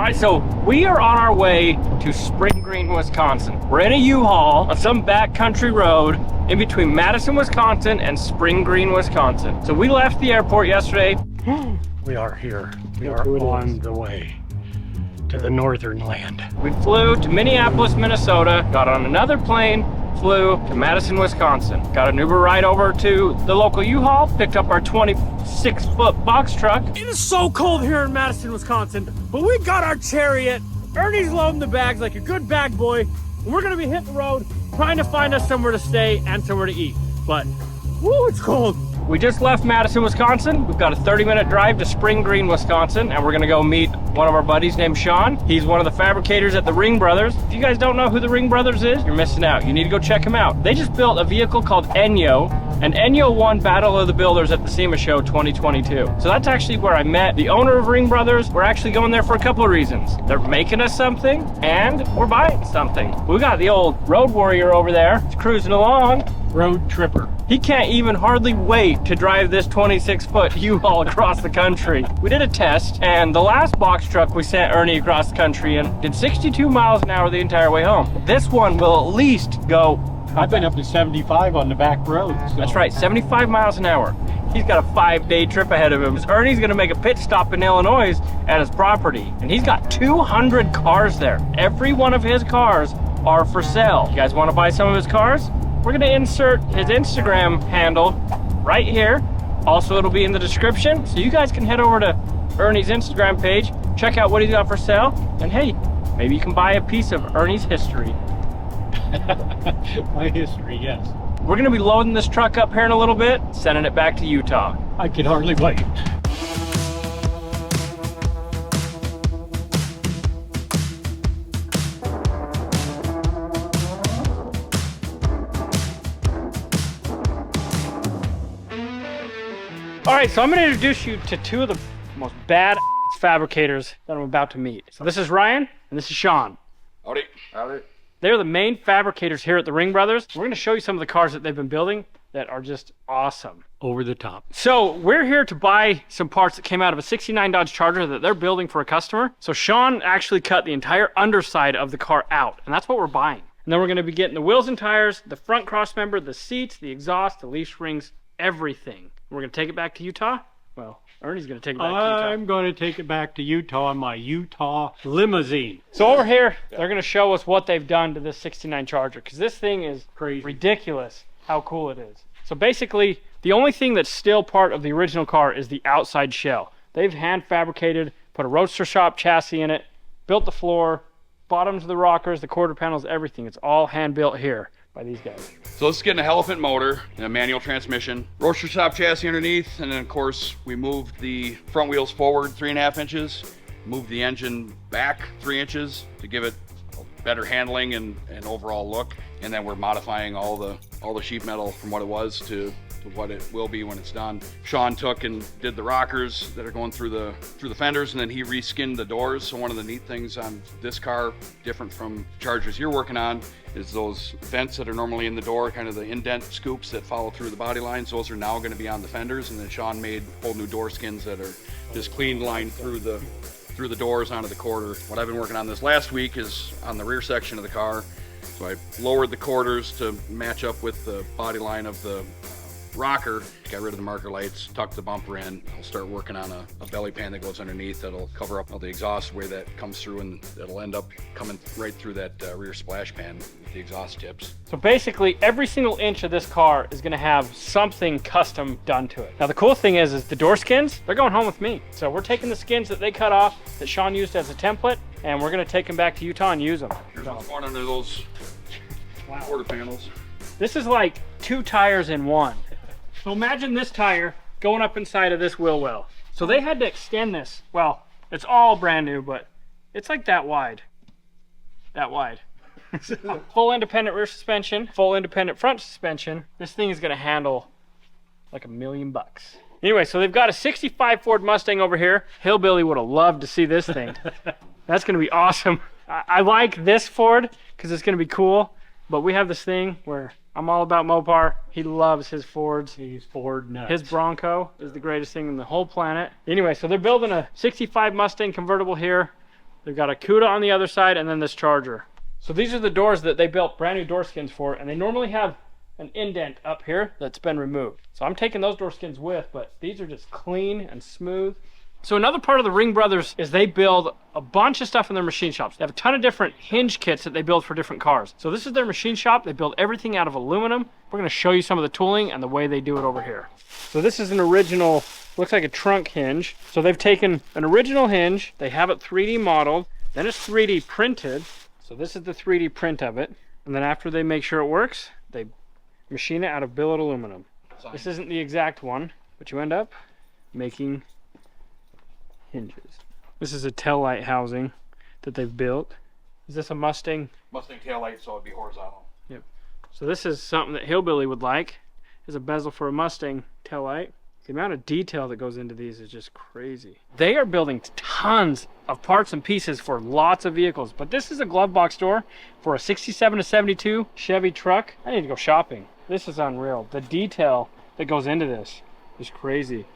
right, so we are on our way to Spring Green, Wisconsin. We're in a U-Haul on some backcountry road in between Madison, Wisconsin and Spring Green, Wisconsin. So we left the airport yesterday. We are here. We are on the way to the northern land. We flew to Minneapolis, Minnesota, got on another plane, flew to Madison, Wisconsin. Got an Uber ride over to the local U-Haul, picked up our 26-foot box truck. It is so cold here in Madison, Wisconsin, but we got our chariot. Ernie's loading the bags like a good bag boy, and we're gonna be hitting the road, trying to find us somewhere to stay and somewhere to eat. But, woo, it's cold. We just left Madison, Wisconsin. We've got a 30-minute drive to Spring Green, Wisconsin, and we're gonna go meet one of our buddies named Sean. He's one of the fabricators at the RingBrothers. If you guys don't know who the RingBrothers is, you're missing out. You need to go check them out. They just built a vehicle called Enyo, and Enyo won Battle of the Builders at the SEMA Show 2022. So that's actually where I met the owner of RingBrothers. We're actually going there for a couple of reasons. They're making us something, and we're buying something. We got the old road warrior over there. He's cruising along. Road tripper. He can't even hardly wait to drive this 26-foot U-Haul across the country. We did a test, and the last box truck we sent Ernie across the country in did 62 miles an hour the entire way home. This one will at least go... I've been up to 75 on the back road. So. That's right, 75 miles an hour. He's got a 5-day trip ahead of him. Ernie's gonna make a pit stop in Illinois at his property, and he's got 200 cars there. Every one of his cars are for sale. You guys wanna buy some of his cars? We're gonna insert his Instagram handle right here. Also, it'll be in the description, so you guys can head over to Ernie's Instagram page, check out what he's got for sale, and hey, maybe you can buy a piece of Ernie's history. My history, yes. We're gonna be loading this truck up here in a little bit, sending it back to Utah. I can hardly wait. All right, so I'm gonna introduce you to two of the most bad fabricators that I'm about to meet. So this is Ryan, and this is Sean. Howdy. Howdy. They're the main fabricators here at the RingBrothers. We're gonna show you some of the cars that they've been building that are just awesome. Over the top. So we're here to buy some parts that came out of a 69 Dodge Charger that they're building for a customer. So Sean actually cut the entire underside of the car out, and that's what we're buying. And then we're gonna be getting the wheels and tires, the front cross member, the seats, the exhaust, the leaf springs, everything. We're gonna take it back to Utah. Well, Ernie's gonna take it back to Utah. I'm going to take it back to Utah on my Utah limousine. So over here, they're gonna show us what they've done to this 69 Charger, because this thing is Crazy. Ridiculous how cool it is. So basically, the only thing that's still part of the original car is the outside shell. They've hand fabricated, put a Roadster Shop chassis in it, built the floor, bottoms of the rockers, the quarter panels, everything. It's all hand built here by these guys. So this is getting a elephant motor and a manual transmission, Roadster Shop chassis underneath, and then of course we moved the front wheels forward 3.5 inches, moved the engine back 3 inches to give it better handling and overall look, and then we're modifying all the sheet metal from what it was to what it will be when it's done. Sean took and did the rockers that are going through the fenders, and then he reskinned the doors. So one of the neat things on this car, different from Chargers you're working on, is those vents that are normally in the door, kind of the indent scoops that follow through the body lines. Those are now going to be on the fenders, and then Sean made whole new door skins that are just clean line through the doors onto the quarter. What I've been working on this last week is on the rear section of the car. So I lowered the quarters to match up with the body line of the rocker, got rid of the marker lights, tucked the bumper in. I'll start working on a belly pan that goes underneath that'll cover up all the exhaust where that comes through, and it'll end up coming right through that rear splash pan with the exhaust tips. So basically every single inch of this car is gonna have something custom done to it. Now the cool thing is the door skins, they're going home with me. So we're taking the skins that they cut off that Sean used as a template, and we're gonna take them back to Utah and use them. Here's what's going under those quarter panels. This is like 2 tires in one. So imagine this tire going up inside of this wheel well. So they had to extend this. Well, it's all brand new, but it's like that wide. That wide. Full independent rear suspension, full independent front suspension. This thing is gonna handle like $1 million. Anyway, so they've got a 65 Ford Mustang over here. Hillbilly would have loved to see this thing. That's gonna be awesome. I like this Ford because it's gonna be cool, but we have this thing where I'm all about Mopar. He loves his Fords. He's Ford nuts. His Bronco is the greatest thing in the whole planet. Anyway, so they're building a 65 Mustang convertible here. They've got a CUDA on the other side and then this charger. So these are the doors that they built brand new door skins for, and they normally have an indent up here that's been removed. So I'm taking those door skins with, but these are just clean and smooth. So another part of the RingBrothers is they build a bunch of stuff in their machine shops. They have a ton of different hinge kits that they build for different cars. So this is their machine shop. They build everything out of aluminum. We're gonna show you some of the tooling and the way they do it over here. So this is an original, looks like a trunk hinge. So they've taken an original hinge, they have it 3D modeled, then it's 3D printed. So this is the 3D print of it. And then after they make sure it works, they machine it out of billet aluminum. This isn't the exact one, but you end up making hinges. This is a tail light housing that they've built. Is this a Mustang? Mustang tail light, so it'd be horizontal. Yep. So this is something that Hillbilly would like. Is a bezel for a Mustang tail light. The amount of detail that goes into these is just crazy. They are building tons of parts and pieces for lots of vehicles, but this is a glove box door for a 67 to 72 Chevy truck. I need to go shopping. This is unreal. The detail that goes into this is crazy.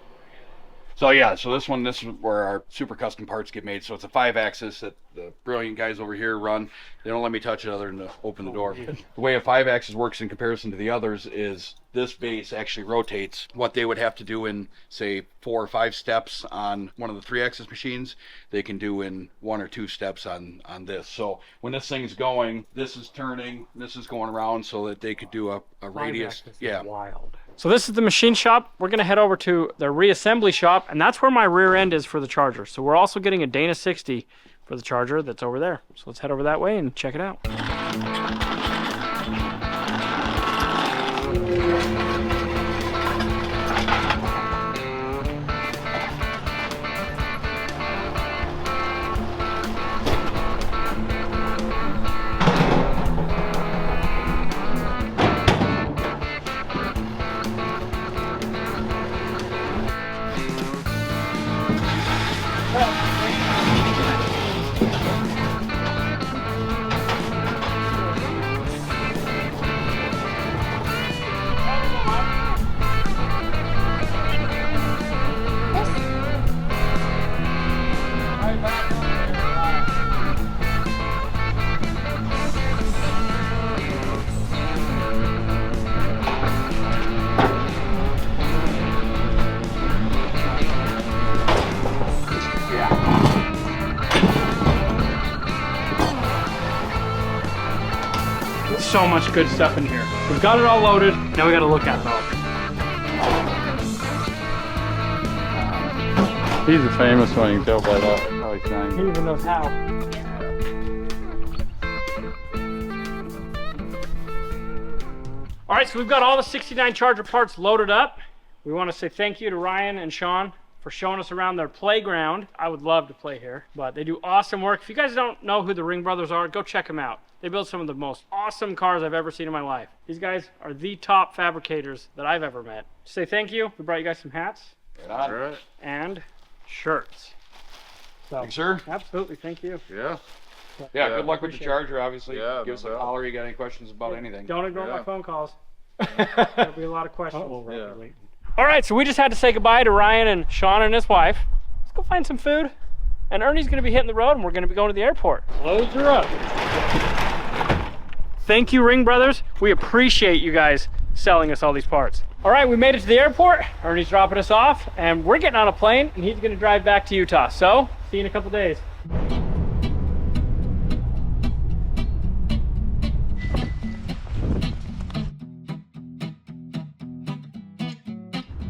So yeah, so this is where our super custom parts get made. So it's a 5-axis that the brilliant guys over here run. They don't let me touch it other than to open the door. The way a 5-axis works in comparison to the others is this base actually rotates. What they would have to do in, say, 4 or 5 steps on one of the 3-axis machines, they can do in 1 or 2 steps on this. So when this thing's going, this is turning, this is going around, so that they could do a radius. Yeah. Wild. So this is the machine shop. We're gonna head over to the reassembly shop, and that's where my rear end is for the charger. So we're also getting a Dana 60 for the charger that's over there. So let's head over that way and check it out. So much good stuff in here. We've got it all loaded. Now we got to look at it all. He's a famous one, you can tell by that, how he sang. He even knows how. All right, so we've got all the 69 Charger parts loaded up. We want to say thank you to Ryan and Sean for showing us around their playground. I would love to play here, but they do awesome work. If you guys don't know who the RingBrothers are, go check them out. They build some of the most awesome cars I've ever seen in my life. These guys are the top fabricators that I've ever met. To say thank you, we brought you guys some hats. Right on. And shirts. So, Thanks, sir. Absolutely, thank you. Yeah. Yeah, good luck with the charger, obviously. Yeah, Give us a holler, you got any questions about anything. Don't ignore my Yeah. phone calls. There'll be a lot of questions. Yeah. All right, so we just had to say goodbye to Ryan and Sean and his wife. Let's go find some food. And Ernie's gonna be hitting the road and we're gonna be going to the airport. Loads are up. Thank you, RingBrothers. We appreciate you guys selling us all these parts. All right, we made it to the airport. Ernie's dropping us off and we're getting on a plane and he's gonna drive back to Utah. So, see you in a couple days.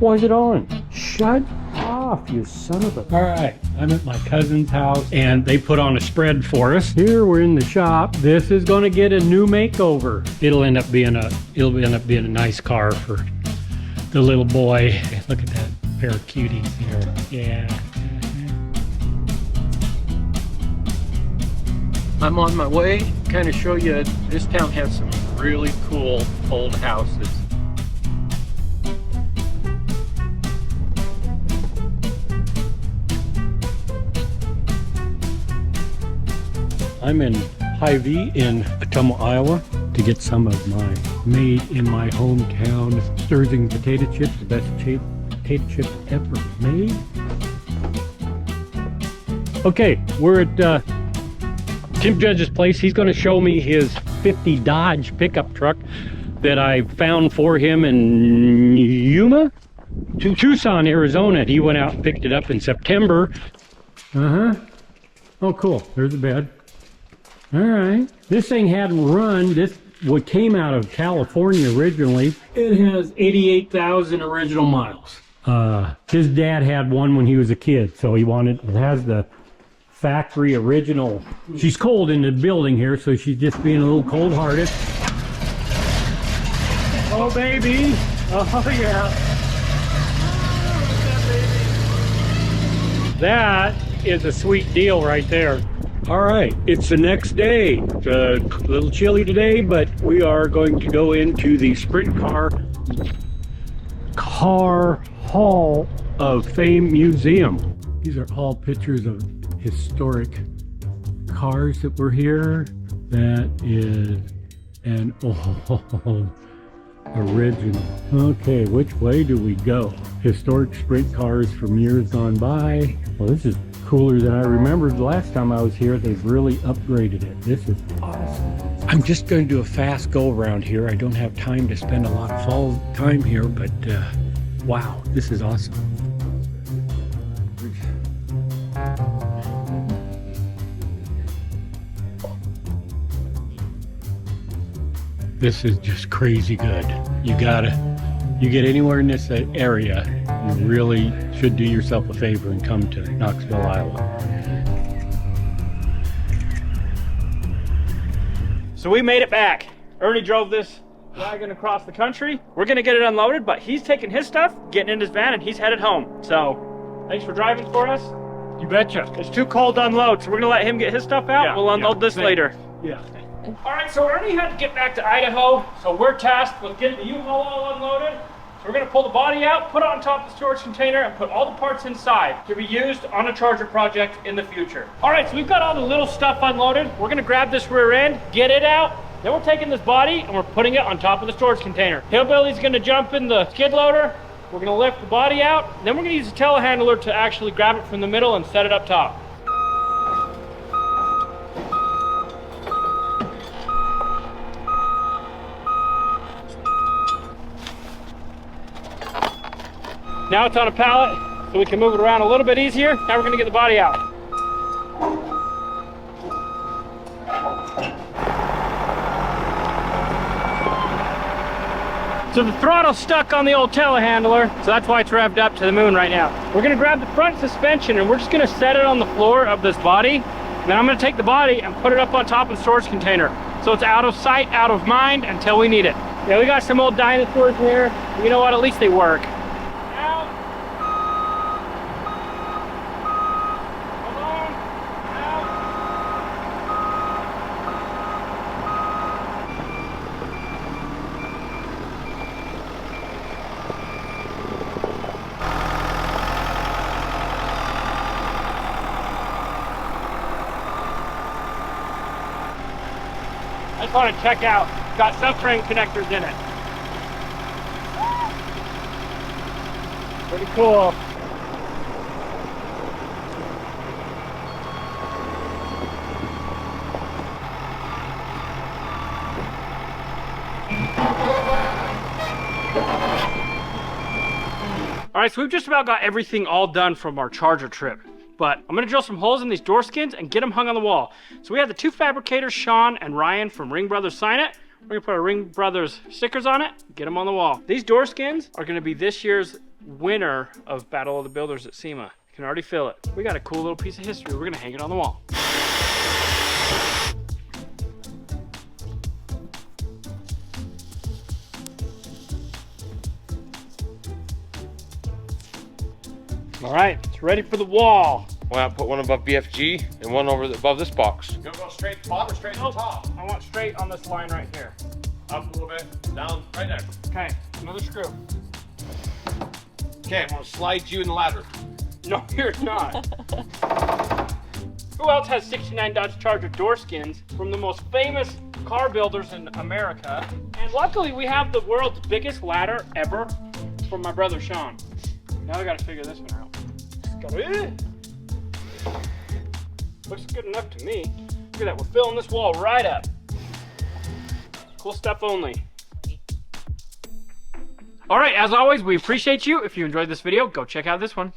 Why is it on? Shut off, you son of a... All right, I'm at my cousin's house and they put on a spread for us. Here we're in the shop. This is gonna get a new makeover. It'll end up being a nice car for the little boy. Look at that pair of cuties there. Yeah. I'm on my way. Kind of show you, this town has some really cool old houses. I'm in Hy-Vee in Ottumwa, Iowa to get some of my made in my hometown Sterling potato chips, the best potato chips ever made. Okay, we're at Tim Judge's place. He's going to show me his 50 Dodge pickup truck that I found for him in Tucson, Arizona. He went out and picked it up in September. Oh, cool. There's a bed. All right. This thing hadn't run. This what came out of California originally. It has 88,000 original miles. His dad had one when he was a kid, so he wanted. It has the factory original. She's cold in the building here, so she's just being a little cold-hearted. Oh, baby. Oh, yeah. That is a sweet deal right there. All right, it's the next day. It's a little chilly today, but we are going to go into the Sprint Car Hall of Fame Museum. These are all pictures of historic cars that were here. That is an old original. Okay, which way do we go? Historic sprint cars from years gone by. Well, this is cooler than I remembered the last time I was here. They've really upgraded it. This is awesome. I'm just going to do a fast go around here. I don't have time to spend a lot of fall time here, but wow, this is awesome. This is just crazy good. You get anywhere in this area, you really should do yourself a favor and come to Knoxville, Iowa. So we made it back. Ernie drove this wagon across the country. We're gonna get it unloaded, but he's taking his stuff, getting in his van, and he's headed home. So, thanks for driving for us. You betcha. It's too cold to unload, so we're gonna let him get his stuff out. Yeah, we'll unload this later. Yeah. All right, so Ernie had to get back to Idaho, so we're tasked with getting the U-Haul all unloaded. So we're gonna pull the body out, put it on top of the storage container, and put all the parts inside to be used on a charger project in the future. All right, so we've got all the little stuff unloaded. We're gonna grab this rear end, get it out, then we're taking this body and we're putting it on top of the storage container. Hillbilly's gonna jump in the skid loader, we're gonna lift the body out, then we're gonna use a telehandler to actually grab it from the middle and set it up top. Now it's on a pallet, so we can move it around a little bit easier. Now we're gonna get the body out. So the throttle's stuck on the old telehandler, so that's why it's revved up to the moon right now. We're gonna grab the front suspension and we're just gonna set it on the floor of this body. And then I'm gonna take the body and put it up on top of the storage container. So it's out of sight, out of mind until we need it. Yeah, we got some old dinosaurs here. You know what, at least they work. I just want to check out. It's got subframe connectors in it. Pretty cool. All right, so we've just about got everything all done from our charger trip. But I'm gonna drill some holes in these door skins and get them hung on the wall. So we have the two fabricators, Sean and Ryan from RingBrothers sign it. We're gonna put our RingBrothers stickers on it, get them on the wall. These door skins are gonna be this year's winner of Battle of the Builders at SEMA. You can already feel it. We got a cool little piece of history. We're gonna hang it on the wall. All right, it's ready for the wall. Why not put one above BFG and one above this box? You go straight bottom or straight to the top? I want straight on this line right here. Up a little bit, down, right there. Okay, another screw. Okay, I'm gonna slide you in the ladder. No, you're not. Who else has 69 Dodge Charger door skins from the most famous car builders in America? And luckily we have the world's biggest ladder ever from my brother Sean. Now I gotta figure this one out. Looks good enough to me. Look at that, we're filling this wall right up. Cool stuff only. All right, as always, we appreciate you. If you enjoyed this video, go check out this one.